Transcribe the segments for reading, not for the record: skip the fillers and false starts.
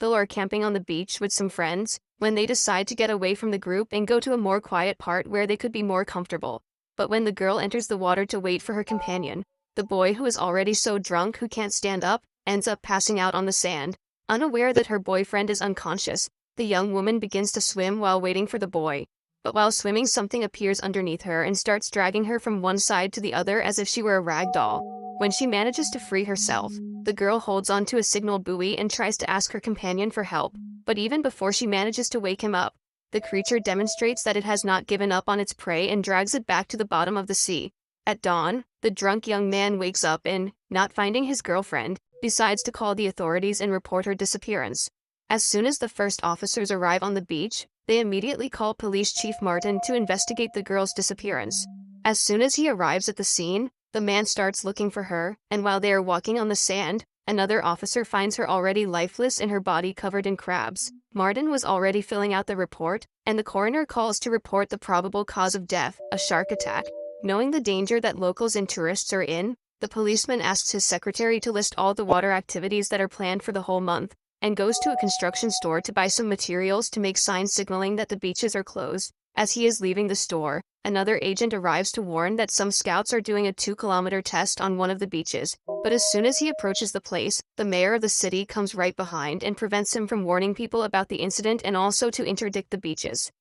couple are camping on the beach with some friends when they decide to get away from the group and go to a more quiet part where they could be more comfortable. But when the girl enters the water to wait for her companion, the boy, who is already so drunk who can't stand up, ends up passing out on the sand. Unaware that her boyfriend is unconscious, the young woman begins to swim while waiting for the boy. But while swimming, something appears underneath her and starts dragging her from one side to the other as if she were a rag doll. When she manages to free herself, the girl holds onto a signal buoy and tries to ask her companion for help. But even before she manages to wake him up, the creature demonstrates that it has not given up on its prey and drags it back to the bottom of the sea. At dawn, the drunk young man wakes up and, not finding his girlfriend, decides to call the authorities and report her disappearance. As soon as the first officers arrive on the beach, they immediately call Police Chief Martin to investigate the girl's disappearance. As soon as he arrives at the scene, the man starts looking for her, and while they are walking on the sand, another officer finds her already lifeless and her body covered in crabs. Martin was already filling out the report, and the coroner calls to report the probable cause of death, a shark attack. Knowing the danger that locals and tourists are in, the policeman asks his secretary to list all the water activities that are planned for the whole month, and goes to a construction store to buy some materials to make signs signaling that the beaches are closed. As he is leaving the store, another agent arrives to warn that some scouts are doing a 2-kilometer test on one of the beaches. But as soon as he approaches the place, the mayor of the city comes right behind and prevents him from warning people about the incident and also to interdict the beaches.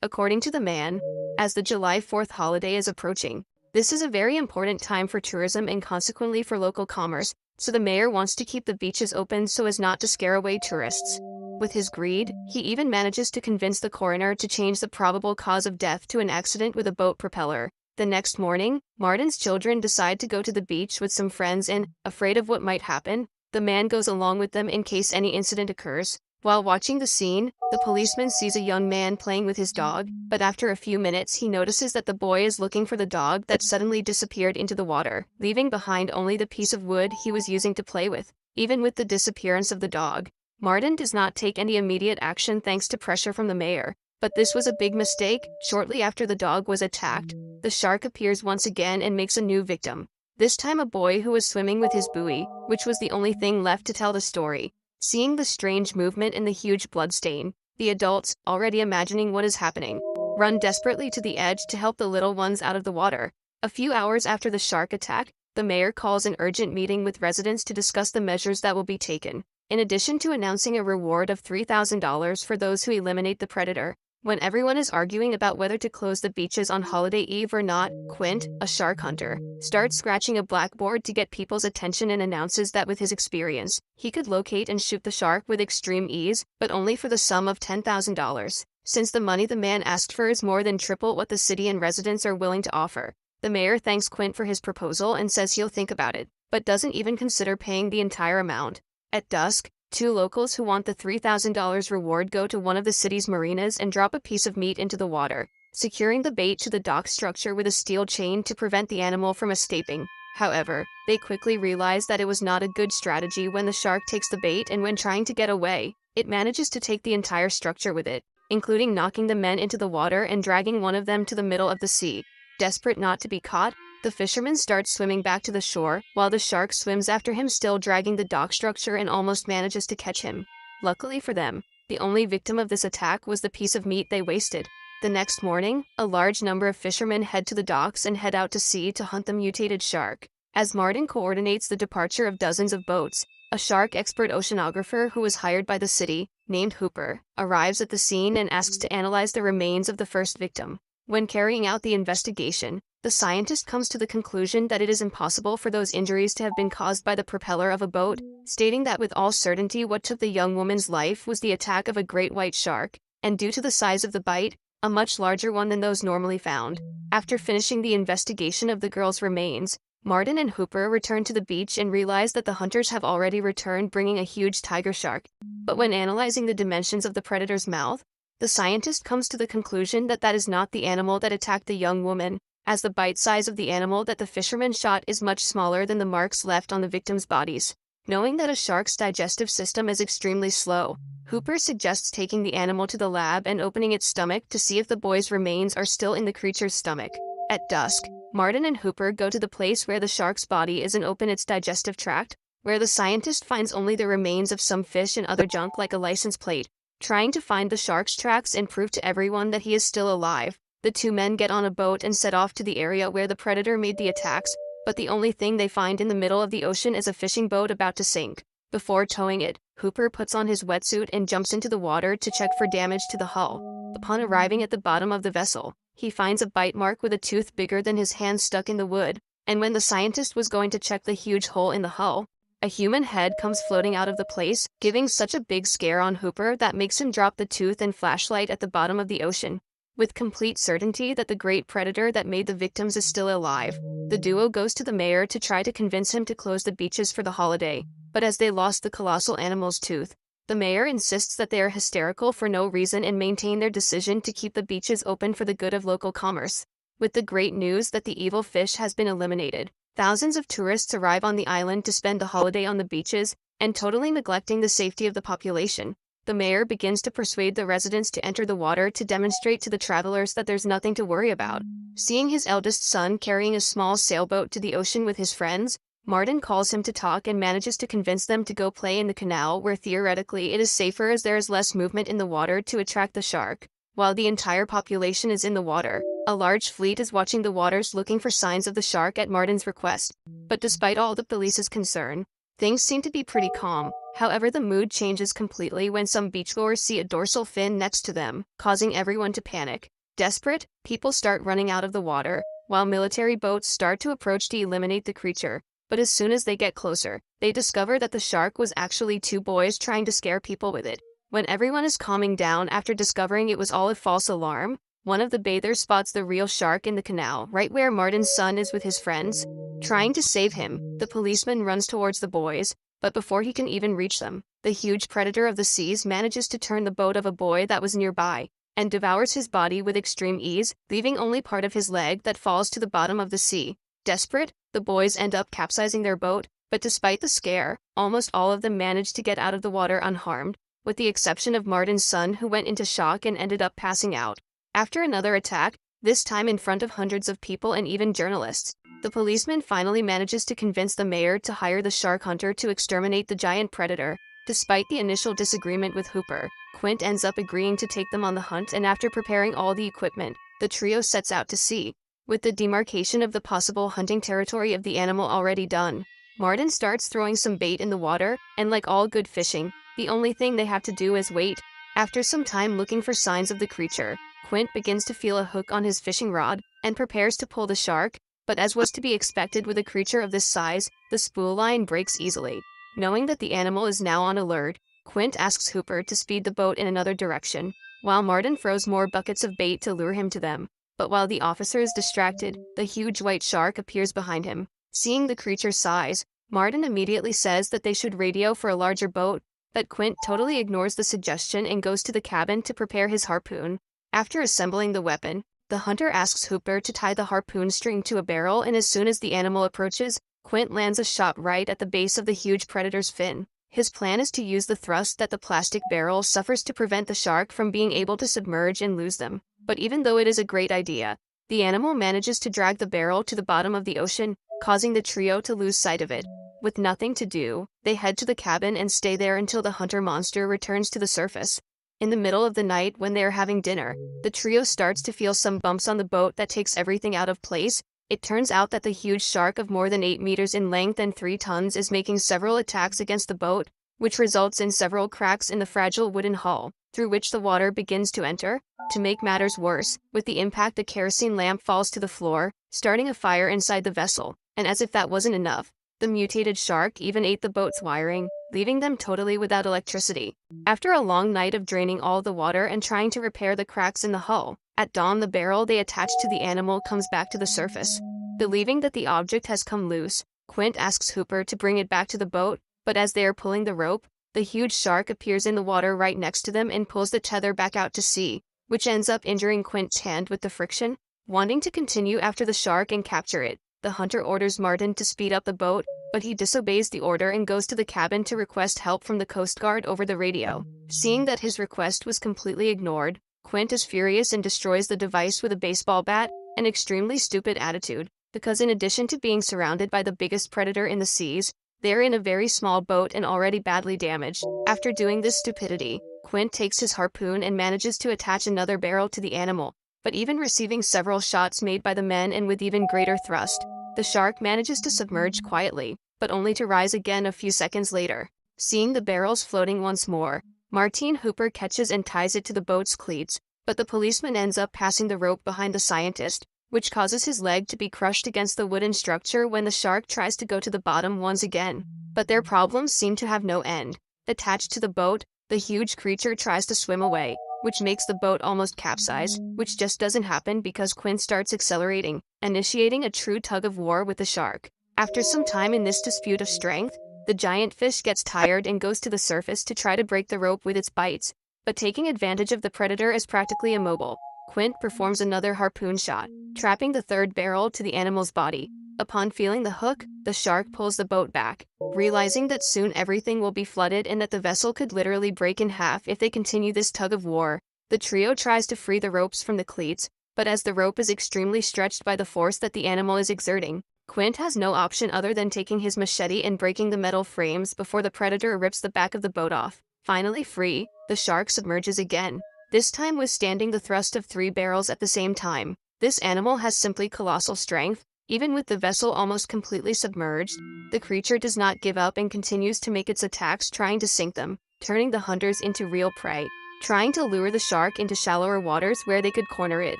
According to the man, as the July 4th holiday is approaching, this is a very important time for tourism and consequently for local commerce, so the mayor wants to keep the beaches open so as not to scare away tourists. With his greed, he even manages to convince the coroner to change the probable cause of death to an accident with a boat propeller. The next morning, Martin's children decide to go to the beach with some friends and, afraid of what might happen, the man goes along with them in case any incident occurs. While watching the scene, the policeman sees a young man playing with his dog, but after a few minutes he notices that the boy is looking for the dog that suddenly disappeared into the water, leaving behind only the piece of wood he was using to play with. Even with the disappearance of the dog, Martin does not take any immediate action thanks to pressure from the mayor. But this was a big mistake. Shortly after the dog was attacked, the shark appears once again and makes a new victim. This time a boy who was swimming with his buoy, which was the only thing left to tell the story. Seeing the strange movement and the huge bloodstain, the adults, already imagining what is happening, run desperately to the edge to help the little ones out of the water. A few hours after the shark attack, the mayor calls an urgent meeting with residents to discuss the measures that will be taken. In addition to announcing a reward of $3,000 for those who eliminate the predator, when everyone is arguing about whether to close the beaches on holiday eve or not, Quint, a shark hunter, starts scratching a blackboard to get people's attention and announces that with his experience, he could locate and shoot the shark with extreme ease, but only for the sum of $10,000. Since the money the man asked for is more than triple what the city and residents are willing to offer, the mayor thanks Quint for his proposal and says he'll think about it, but doesn't even consider paying the entire amount. At dusk, 2 locals who want the $3,000 reward go to one of the city's marinas and drop a piece of meat into the water, securing the bait to the dock structure with a steel chain to prevent the animal from escaping. However, they quickly realize that it was not a good strategy when the shark takes the bait, and when trying to get away, it manages to take the entire structure with it, including knocking the men into the water and dragging one of them to the middle of the sea. Desperate not to be caught, the fisherman starts swimming back to the shore, while the shark swims after him, still dragging the dock structure, and almost manages to catch him. Luckily for them, the only victim of this attack was the piece of meat they wasted. The next morning, a large number of fishermen head to the docks and head out to sea to hunt the mutated shark. As Martin coordinates the departure of dozens of boats, a shark expert oceanographer who was hired by the city, named Hooper, arrives at the scene and asks to analyze the remains of the first victim. When carrying out the investigation, the scientist comes to the conclusion that it is impossible for those injuries to have been caused by the propeller of a boat, stating that with all certainty what took the young woman's life was the attack of a great white shark, and due to the size of the bite, a much larger one than those normally found. After finishing the investigation of the girl's remains, Martin and Hooper return to the beach and realize that the hunters have already returned, bringing a huge tiger shark. But when analyzing the dimensions of the predator's mouth, the scientist comes to the conclusion that that is not the animal that attacked the young woman, as the bite size of the animal that the fisherman shot is much smaller than the marks left on the victims' bodies. Knowing that a shark's digestive system is extremely slow, Hooper suggests taking the animal to the lab and opening its stomach to see if the boy's remains are still in the creature's stomach. At dusk, Martin and Hooper go to the place where the shark's body is and open its digestive tract. where the scientist finds only the remains of some fish and other junk like a license plate. Trying to find the shark's tracks and prove to everyone that he is still alive, the two men get on a boat and set off to the area where the predator made the attacks, but the only thing they find in the middle of the ocean is a fishing boat about to sink. Before towing it, Hooper puts on his wetsuit and jumps into the water to check for damage to the hull. Upon arriving at the bottom of the vessel, he finds a bite mark with a tooth bigger than his hand stuck in the wood, and when the scientist was going to check the huge hole in the hull, a human head comes floating out of the place, giving such a big scare on Hooper that makes him drop the tooth and flashlight at the bottom of the ocean. With complete certainty that the great predator that made the victims is still alive, the duo goes to the mayor to try to convince him to close the beaches for the holiday, but as they lost the colossal animal's tooth, the mayor insists that they are hysterical for no reason and maintain their decision to keep the beaches open for the good of local commerce. With the great news that the evil fish has been eliminated, thousands of tourists arrive on the island to spend the holiday on the beaches, and totally neglecting the safety of the population. The mayor begins to persuade the residents to enter the water to demonstrate to the travelers that there's nothing to worry about. Seeing his eldest son carrying a small sailboat to the ocean with his friends, Martin calls him to talk and manages to convince them to go play in the canal where theoretically it is safer as there is less movement in the water to attract the shark. While the entire population is in the water, a large fleet is watching the waters looking for signs of the shark at Martin's request. But despite all the police's concern, things seem to be pretty calm. However, the mood changes completely when some beachgoers see a dorsal fin next to them, causing everyone to panic. Desperate, people start running out of the water, while military boats start to approach to eliminate the creature. But as soon as they get closer, they discover that the shark was actually two boys trying to scare people with it. When everyone is calming down after discovering it was all a false alarm, one of the bathers spots the real shark in the canal, right where Martin's son is with his friends. Trying to save him, the policeman runs towards the boys, but before he can even reach them, the huge predator of the seas manages to turn the boat of a boy that was nearby, and devours his body with extreme ease, leaving only part of his leg that falls to the bottom of the sea. Desperate, the boys end up capsizing their boat, but despite the scare, almost all of them manage to get out of the water unharmed, with the exception of Martin's son who went into shock and ended up passing out. After another attack, this time in front of hundreds of people and even journalists, the policeman finally manages to convince the mayor to hire the shark hunter to exterminate the giant predator. Despite the initial disagreement with Hooper, Quint ends up agreeing to take them on the hunt, and after preparing all the equipment, the trio sets out to sea. With the demarcation of the possible hunting territory of the animal already done, Martin starts throwing some bait in the water, and like all good fishing, the only thing they have to do is wait. After some time looking for signs of the creature, Quint begins to feel a hook on his fishing rod, and prepares to pull the shark, but as was to be expected with a creature of this size, the spool line breaks easily. Knowing that the animal is now on alert, Quint asks Hooper to speed the boat in another direction, while Martin throws more buckets of bait to lure him to them. But while the officer is distracted, the huge white shark appears behind him. Seeing the creature's size, Martin immediately says that they should radio for a larger boat, but Quint totally ignores the suggestion and goes to the cabin to prepare his harpoon. After assembling the weapon, the hunter asks Hooper to tie the harpoon string to a barrel, and as soon as the animal approaches, Quint lands a shot right at the base of the huge predator's fin. His plan is to use the thrust that the plastic barrel suffers to prevent the shark from being able to submerge and lose them. But even though it is a great idea, the animal manages to drag the barrel to the bottom of the ocean, causing the trio to lose sight of it. With nothing to do, they head to the cabin and stay there until the hunter monster returns to the surface. In the middle of the night when they are having dinner, the trio starts to feel some bumps on the boat that takes everything out of place. It turns out that the huge shark of more than 8 meters in length and 3 tons is making several attacks against the boat, which results in several cracks in the fragile wooden hull, through which the water begins to enter. To make matters worse, with the impact a kerosene lamp falls to the floor, starting a fire inside the vessel, and as if that wasn't enough, the mutated shark even ate the boat's wiring, leaving them totally without electricity. After a long night of draining all the water and trying to repair the cracks in the hull, at dawn the barrel they attached to the animal comes back to the surface. Believing that the object has come loose, Quint asks Hooper to bring it back to the boat, but as they are pulling the rope, the huge shark appears in the water right next to them and pulls the tether back out to sea, which ends up injuring Quint's hand with the friction. Wanting to continue after the shark and capture it, the hunter orders Martin to speed up the boat, but he disobeys the order and goes to the cabin to request help from the Coast Guard over the radio. Seeing that his request was completely ignored, Quint is furious and destroys the device with a baseball bat, an extremely stupid attitude, because in addition to being surrounded by the biggest predator in the seas, They're in a very small boat and already badly damaged. After doing this stupidity, Quint takes his harpoon and manages to attach another barrel to the animal, but even receiving several shots made by the men and with even greater thrust, the shark manages to submerge quietly, but only to rise again a few seconds later. Seeing the barrels floating once more, Martine Hooper catches and ties it to the boat's cleats, but the policeman ends up passing the rope behind the scientist, which causes his leg to be crushed against the wooden structure when the shark tries to go to the bottom once again. But their problems seem to have no end. Attached to the boat, the huge creature tries to swim away, which makes the boat almost capsize, which just doesn't happen because Quint starts accelerating, initiating a true tug-of-war with the shark. After some time in this dispute of strength, the giant fish gets tired and goes to the surface to try to break the rope with its bites, but taking advantage of the predator as practically immobile, Quint performs another harpoon shot, trapping the third barrel to the animal's body. Upon feeling the hook, the shark pulls the boat back, realizing that soon everything will be flooded and that the vessel could literally break in half if they continue this tug-of-war. The trio tries to free the ropes from the cleats, but as the rope is extremely stretched by the force that the animal is exerting, Quint has no option other than taking his machete and breaking the metal frames before the predator rips the back of the boat off. Finally free, the shark submerges again, this time withstanding the thrust of 3 barrels at the same time. This animal has simply colossal strength. Even with the vessel almost completely submerged, the creature does not give up and continues to make its attacks, trying to sink them, turning the hunters into real prey. Trying to lure the shark into shallower waters where they could corner it,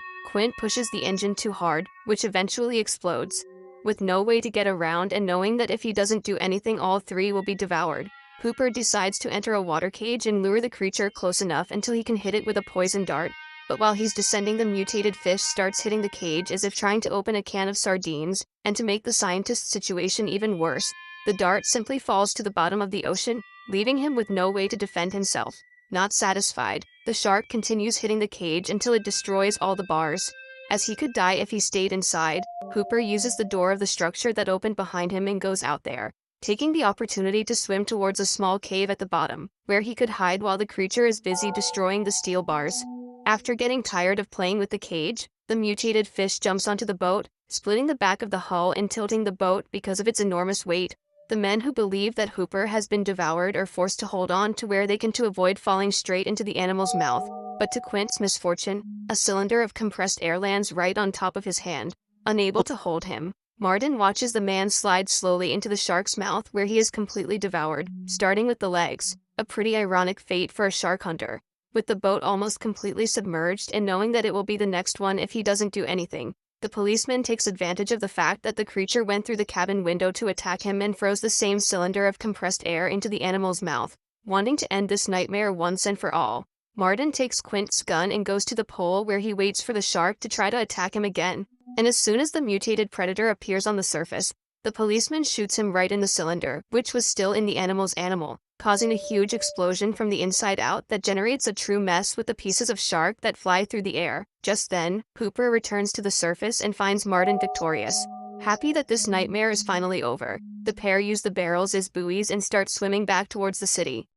Quint pushes the engine too hard, which eventually explodes. With no way to get around and knowing that if he doesn't do anything all 3 will be devoured, Hooper decides to enter a water cage and lure the creature close enough until he can hit it with a poison dart. But while he's descending, the mutated fish starts hitting the cage as if trying to open a can of sardines, and to make the scientist's situation even worse, the dart simply falls to the bottom of the ocean, leaving him with no way to defend himself. Not satisfied, the shark continues hitting the cage until it destroys all the bars. As he could die if he stayed inside, Hooper uses the door of the structure that opened behind him and goes out there, taking the opportunity to swim towards a small cave at the bottom, where he could hide while the creature is busy destroying the steel bars. After getting tired of playing with the cage, the mutated fish jumps onto the boat, splitting the back of the hull and tilting the boat because of its enormous weight. The men who believe that Hooper has been devoured are forced to hold on to where they can to avoid falling straight into the animal's mouth. But to Quint's misfortune, a cylinder of compressed air lands right on top of his hand. Unable to hold him, Martin watches the man slide slowly into the shark's mouth where he is completely devoured, starting with the legs. A pretty ironic fate for a shark hunter. With the boat almost completely submerged and knowing that it will be the next one if he doesn't do anything, the policeman takes advantage of the fact that the creature went through the cabin window to attack him and throws the same cylinder of compressed air into the animal's mouth. Wanting to end this nightmare once and for all, Martin takes Quint's gun and goes to the pole where he waits for the shark to try to attack him again. And as soon as the mutated predator appears on the surface, the policeman shoots him right in the cylinder, which was still in the animal's animal, causing a huge explosion from the inside out that generates a true mess with the pieces of shark that fly through the air. Just then, Hooper returns to the surface and finds Martin victorious. Happy that this nightmare is finally over, the pair use the barrels as buoys and start swimming back towards the city.